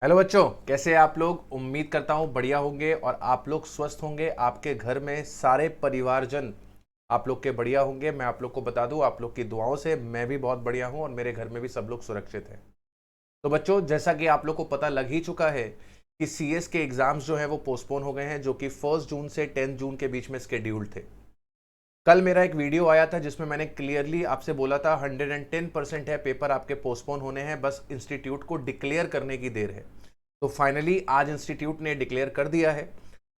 Hello बच्चों, कैसे हैं आप लोग। उम्मीद करता हूँ बढ़िया होंगे और आप लोग स्वस्थ होंगे। आपके घर में सारे परिवारजन आप लोग के बढ़िया होंगे। मैं आप लोग को बता दूं, आप लोग की दुआओं से मैं भी बहुत बढ़िया हूँ और मेरे घर में भी सब लोग सुरक्षित हैं। तो बच्चों, जैसा कि आप लोग को पता लग ही चुका है कि सीएस के एग्जाम्स जो हैं वो पोस्टपोन हो गए हैं, जो कि 1 जून से 10 जून के बीच में शेड्यूल्ड थे। कल मेरा एक वीडियो आया था जिसमें मैंने क्लियरली आपसे बोला था 110% है पेपर आपके पोस्टपोन होने हैं, बस इंस्टीट्यूट को डिक्लेयर करने की देर है। तो फाइनली आज इंस्टीट्यूट ने डिक्लेयर कर दिया है।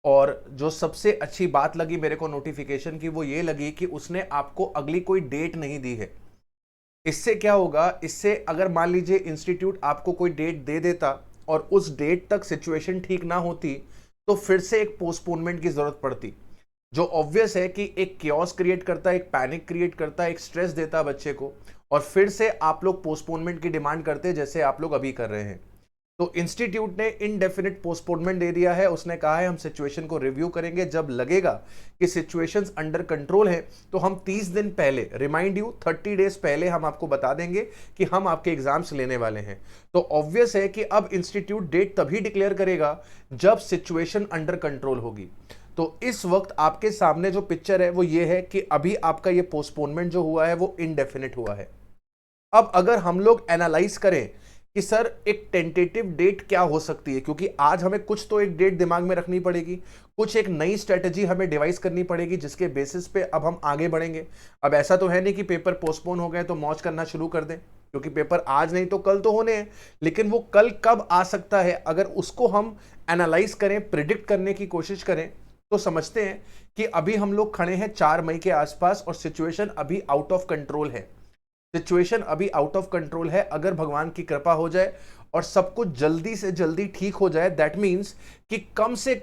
और जो सबसे अच्छी बात लगी मेरे को नोटिफिकेशन की, वो ये लगी कि उसने आपको अगली कोई डेट नहीं दी है। इससे क्या होगा, इससे अगर मान लीजिए इंस्टीट्यूट आपको कोई डेट दे देता और उस डेट तक सिचुएशन ठीक ना होती, तो फिर से एक पोस्टपोनमेंट की जरूरत पड़ती, जो ऑब्वियस है कि एक क्योस क्रिएट करता है, एक पैनिक क्रिएट करता है, एक स्ट्रेस देता है बच्चे को, और फिर से आप लोग पोस्टपोनमेंट की डिमांड करते हैं जैसे आप लोग अभी कर रहे हैं। तो इंस्टीट्यूट ने इनडेफिनिट पोस्टपोनमेंट दे दिया है। उसने कहा है हम सिचुएशन को रिव्यू करेंगे, जब लगेगा कि सिचुएशंस अंडर कंट्रोल है तो हम 30 दिन पहले, रिमाइंड यू 30 डेज पहले हम आपको बता देंगे कि हम आपके एग्जाम्स लेने वाले हैं। तो ऑब्वियस है कि अब इंस्टीट्यूट डेट तभी डिक्लेयर करेगा जब सिचुएशन अंडर कंट्रोल होगी। तो इस वक्त आपके सामने जो पिक्चर है वो ये है कि अभी आपका ये पोस्टपोनमेंट जो हुआ है वो इनडेफिनिट हुआ है। अब अगर हम लोग एनालाइज करें कि सर एक टेंटेटिव डेट क्या हो सकती है, क्योंकि आज हमें कुछ तो एक डेट दिमाग में रखनी पड़ेगी, कुछ एक नई स्ट्रेटजी हमें डिवाइस करनी पड़ेगी जिसके बेसिस पे अब हम आगे बढ़ेंगे। अब ऐसा तो है नहीं कि पेपर पोस्टपोन हो गए तो मौज करना शुरू कर दें, क्योंकि पेपर आज नहीं तो कल तो होने हैं। लेकिन वो कल कब आ सकता है, अगर उसको हम एनालाइज करें, प्रिडिक्ट करने की कोशिश करें, तो समझते हैं कि अभी हम लोग खड़े हैं 4 मई के आसपास और सिचुएशन अभी आउट ऑफ कंट्रोल है। सिचुएशन अभी आउट ऑफ कंट्रोल है। अगर भगवान की कृपा हो जाए और सब कुछ जल्दी से जल्दी ठीक हो जाए, दैट मींस कि कम से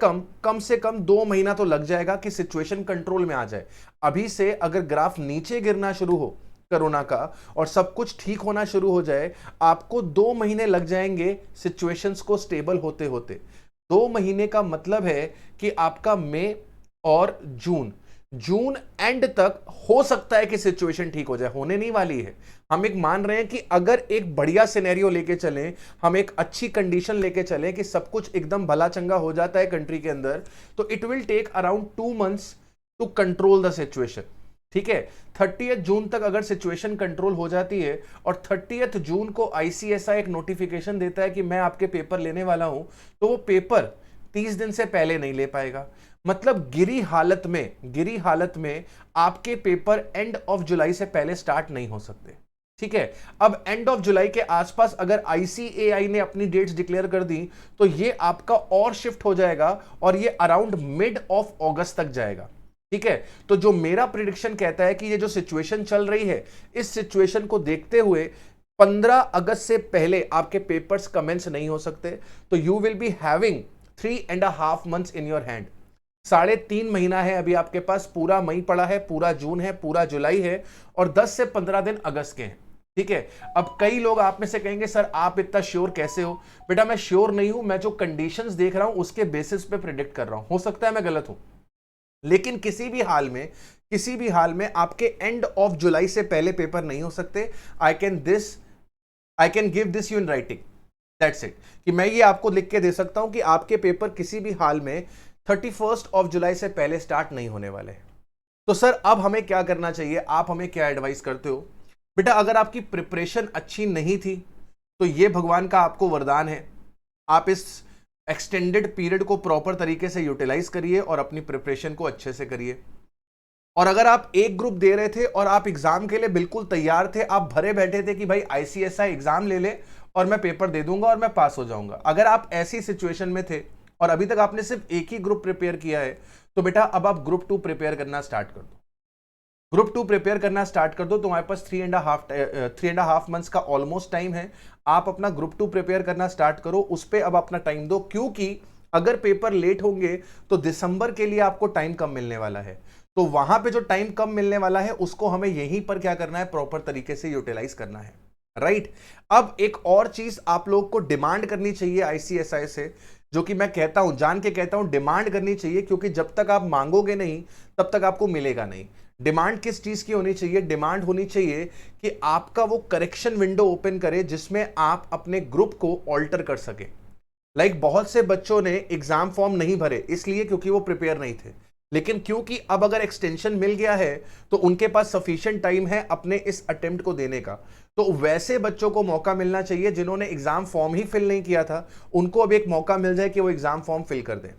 कम 2 महीना तो लग जाएगा कि सिचुएशन कंट्रोल में आ जाए। अभी से अगर ग्राफ नीचे गिरना शुरू हो कोरोना का और सब कुछ ठीक होना शुरू हो जाए, आपको 2 महीने लग जाएंगे सिचुएशंस को स्टेबल होते होते। 2 महीने का मतलब है कि आपका मई और जून, जून एंड तक हो सकता है कि सिचुएशन ठीक हो जाए। होने नहीं वाली है। हम एक मान रहे हैं कि अगर एक बढ़िया सिनेरियो लेके चलें, हम एक अच्छी कंडीशन लेके चलें कि सब कुछ एकदम भला चंगा हो जाता है कंट्री के अंदर, तो it will take around 2 months to control the situation. ठीक है, 30 जून तक अगर सिचुएशन कंट्रोल हो जाती है और 30 जून को आईसीएसआई एक नोटिफिकेशन देता है कि मैं आपके पेपर लेने वाला हूं, तो वो पेपर 30 दिन से पहले नहीं ले पाएगा। मतलब गिरी हालत में आपके पेपर एंड ऑफ जुलाई से पहले स्टार्ट नहीं हो सकते। ठीक है, अब एंड ऑफ जुलाई के आसपास अगर आईसीएआई ने अपनी डेट्स डिक्लेयर कर दी तो ये आपका और शिफ्ट हो जाएगा और ये अराउंड मिड ऑफ अगस्त तक जाएगा। ठीक है, तो जो मेरा प्रिडिक्शन कहता है कि ये जो सिचुएशन चल रही है, इस सिचुएशन को देखते हुए 15 अगस्त से पहले आपके पेपर्स कमेंस नहीं हो सकते। तो you will be having 3.5 months in your hand. 3.5 महीना है अभी आपके पास। पूरा मई पड़ा है, पूरा जून है, पूरा जुलाई है और 10 से 15 दिन अगस्त के हैं। ठीक है, अब कई लोग आप में से कहेंगे सर आप इतना श्योर कैसे हो। बेटा मैं श्योर नहीं हूं, मैं जो कंडीशंस देख रहा हूं उसके बेसिस पे प्रिडिक्ट कर रहा हूं। हो सकता है मैं गलत हूं, लेकिन किसी भी हाल में आपके एंड ऑफ जुलाई से पहले पेपर नहीं हो सकते। I can give this you in writing, that's it, कि मैं ये आपको लिख के दे सकता हूं कि आपके पेपर किसी भी हाल में 31 जुलाई से पहले स्टार्ट नहीं होने वाले हैं। तो सर अब हमें क्या करना चाहिए, आप हमें क्या एडवाइस करते हो। बेटा अगर आपकी प्रिपरेशन अच्छी नहीं थी तो ये भगवान का आपको वरदान है, आप इस एक्सटेंडेड पीरियड को प्रॉपर तरीके से यूटिलाइज करिए और अपनी प्रिपरेशन को अच्छे से करिए। और अगर आप एक ग्रुप दे रहे थे और आप एग्जाम के लिए बिल्कुल तैयार थे, आप भरे बैठे थे कि भाई आईसीएसआई एग्जाम ले ले और मैं पेपर दे दूंगा और मैं पास हो जाऊंगा, अगर आप ऐसी सिचुएशन में थे और अभी तक आपने सिर्फ एक ही ग्रुप प्रिपेयर किया है, तो बेटा अब आप ग्रुप 2 प्रिपेयर करना स्टार्ट कर दो। ग्रुप 2 प्रिपेयर करना स्टार्ट कर दो। तुम्हारे पास 3.5 मंथ्स का ऑलमोस्ट टाइम है। आप अपना ग्रुप 2 प्रिपेयर करना स्टार्ट करो, उस पर अब अपना टाइम दो, क्योंकि अगर पेपर लेट होंगे तो दिसंबर के लिए आपको टाइम कम मिलने वाला है। तो वहां पे जो टाइम कम मिलने वाला है उसको हमें यहीं पर क्या करना है, प्रॉपर तरीके से यूटिलाइज करना है। राइट, अब एक और चीज आप लोग को डिमांड करनी चाहिए आईसीएसआई से, जो कि मैं कहता हूं, जान के कहता हूं, डिमांड करनी चाहिए, क्योंकि जब तक आप मांगोगे नहीं तब तक आपको मिलेगा नहीं। डिमांड किस चीज की होनी चाहिए, डिमांड होनी चाहिए कि आपका वो करेक्शन विंडो ओपन करे जिसमें आप अपने ग्रुप को ऑल्टर कर सके। बहुत से बच्चों ने एग्जाम फॉर्म नहीं भरे इसलिए क्योंकि वो प्रिपेयर नहीं थे, लेकिन क्योंकि अब अगर एक्सटेंशन मिल गया है तो उनके पास सफिशिएंट टाइम है अपने इस अटेम्प्ट को देने का। तो वैसे बच्चों को मौका मिलना चाहिए जिन्होंने एग्जाम फॉर्म ही फिल नहीं किया था, उनको अब एक मौका मिल जाए कि वो एग्जाम फॉर्म फिल कर दें।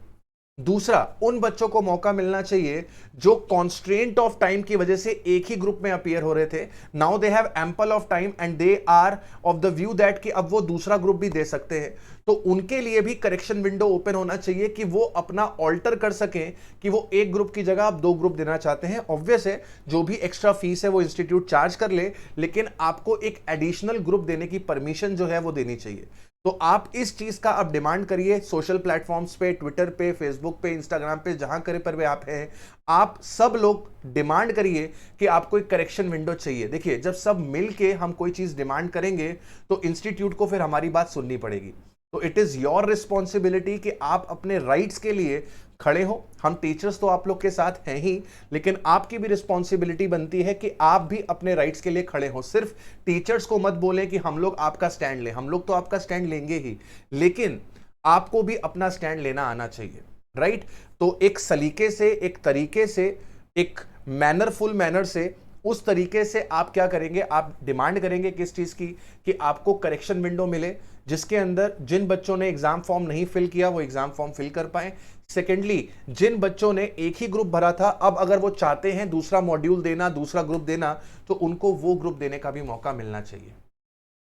दूसरा, उन बच्चों को मौका मिलना चाहिए जो कॉन्स्ट्रेंट ऑफ टाइम की वजह से एक ही ग्रुप में अपीयर हो रहे थे, now they have ample of time and they are of the view that कि अब वो दूसरा ग्रुप भी दे सकते हैं। तो उनके लिए भी करेक्शन विंडो ओपन होना चाहिए कि वो अपना ऑल्टर कर सकें कि वो एक ग्रुप की जगह आप 2 ग्रुप देना चाहते हैं। ऑब्वियस है जो भी एक्स्ट्रा फीस है वो इंस्टीट्यूट चार्ज कर ले, लेकिन आपको एक एडिशनल ग्रुप देने की परमिशन जो है वो देनी चाहिए। तो आप इस चीज का अब डिमांड करिए सोशल प्लेटफॉर्म्स पे, ट्विटर पे, फेसबुक पे, इंस्टाग्राम पे, जहां करे पर भी आप हैं, आप सब लोग डिमांड करिए कि आपको एक करेक्शन विंडो चाहिए। देखिए, जब सब मिलके हम कोई चीज डिमांड करेंगे तो इंस्टीट्यूट को फिर हमारी बात सुननी पड़ेगी। तो इट इज योर रिस्पॉन्सिबिलिटी कि आप अपने राइट्स के लिए खड़े हो। हम टीचर्स तो आप लोग के साथ हैं ही, लेकिन आपकी भी रिस्पॉन्सिबिलिटी बनती है कि आप भी अपने राइट्स के लिए खड़े हो। सिर्फ टीचर्स को मत बोले कि हम लोग आपका स्टैंड लें, हम लोग तो आपका स्टैंड लेंगे ही, लेकिन आपको भी अपना स्टैंड लेना आना चाहिए, राइट। तो एक सलीके से, एक तरीके से, एक मैनरफुल मैनर से, उस तरीके से आप क्या करेंगे, आप डिमांड करेंगे किस चीज की, कि आपको करेक्शन विंडो मिले जिसके अंदर जिन बच्चों ने एग्जाम फॉर्म नहीं फिल किया वो एग्जाम फॉर्म फिल कर पाए। सेकेंडली, जिन बच्चों ने एक ही ग्रुप भरा था, अब अगर वो चाहते हैं दूसरा मॉड्यूल देना, दूसरा ग्रुप देना, तो उनको वो ग्रुप देने का भी मौका मिलना चाहिए,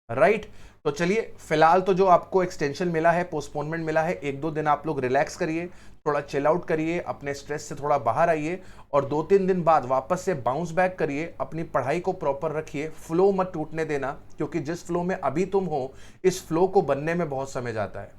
राइट। तो चलिए, फिलहाल तो जो आपको एक्सटेंशन मिला है, पोस्टपोनमेंट मिला है, 1-2 दिन आप लोग रिलैक्स करिए, थोड़ा चिल आउट करिए, अपने स्ट्रेस से थोड़ा बाहर आइए, और 2-3 दिन बाद वापस से बाउंस बैक करिए, अपनी पढ़ाई को प्रॉपर रखिए, फ्लो मत टूटने देना, क्योंकि जिस फ्लो में अभी तुम हो, इस फ्लो को बनने में बहुत समय जाता है।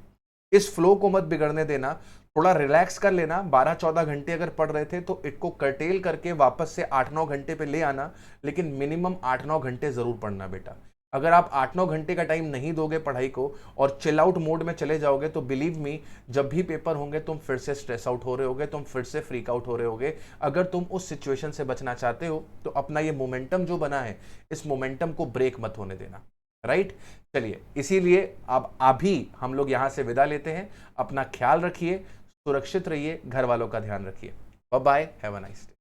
इस फ्लो को मत बिगड़ने देना, थोड़ा रिलैक्स कर लेना। 12-14 घंटे अगर पढ़ रहे थे तो इसको कर्टेल करके वापस से 8-9 घंटे पे ले आना, लेकिन मिनिमम 8-9 घंटे जरूर पढ़ना बेटा। अगर आप 8-9 घंटे का टाइम नहीं दोगे पढ़ाई को और चिल आउट मोड में चले जाओगे, तो बिलीव मी, जब भी पेपर होंगे तुम फिर से स्ट्रेस आउट हो रहे होगे, तुम फिर से फ्रीक आउट हो रहे होगे। अगर तुम उस सिचुएशन से बचना चाहते हो तो अपना ये मोमेंटम जो बना है, इस मोमेंटम को ब्रेक मत होने देना, राइट। चलिए, इसीलिए अब अभी हम लोग यहां से विदा लेते हैं। अपना ख्याल रखिए, सुरक्षित रहिए, घर वालों का ध्यान रखिए। Bye bye, have a nice day.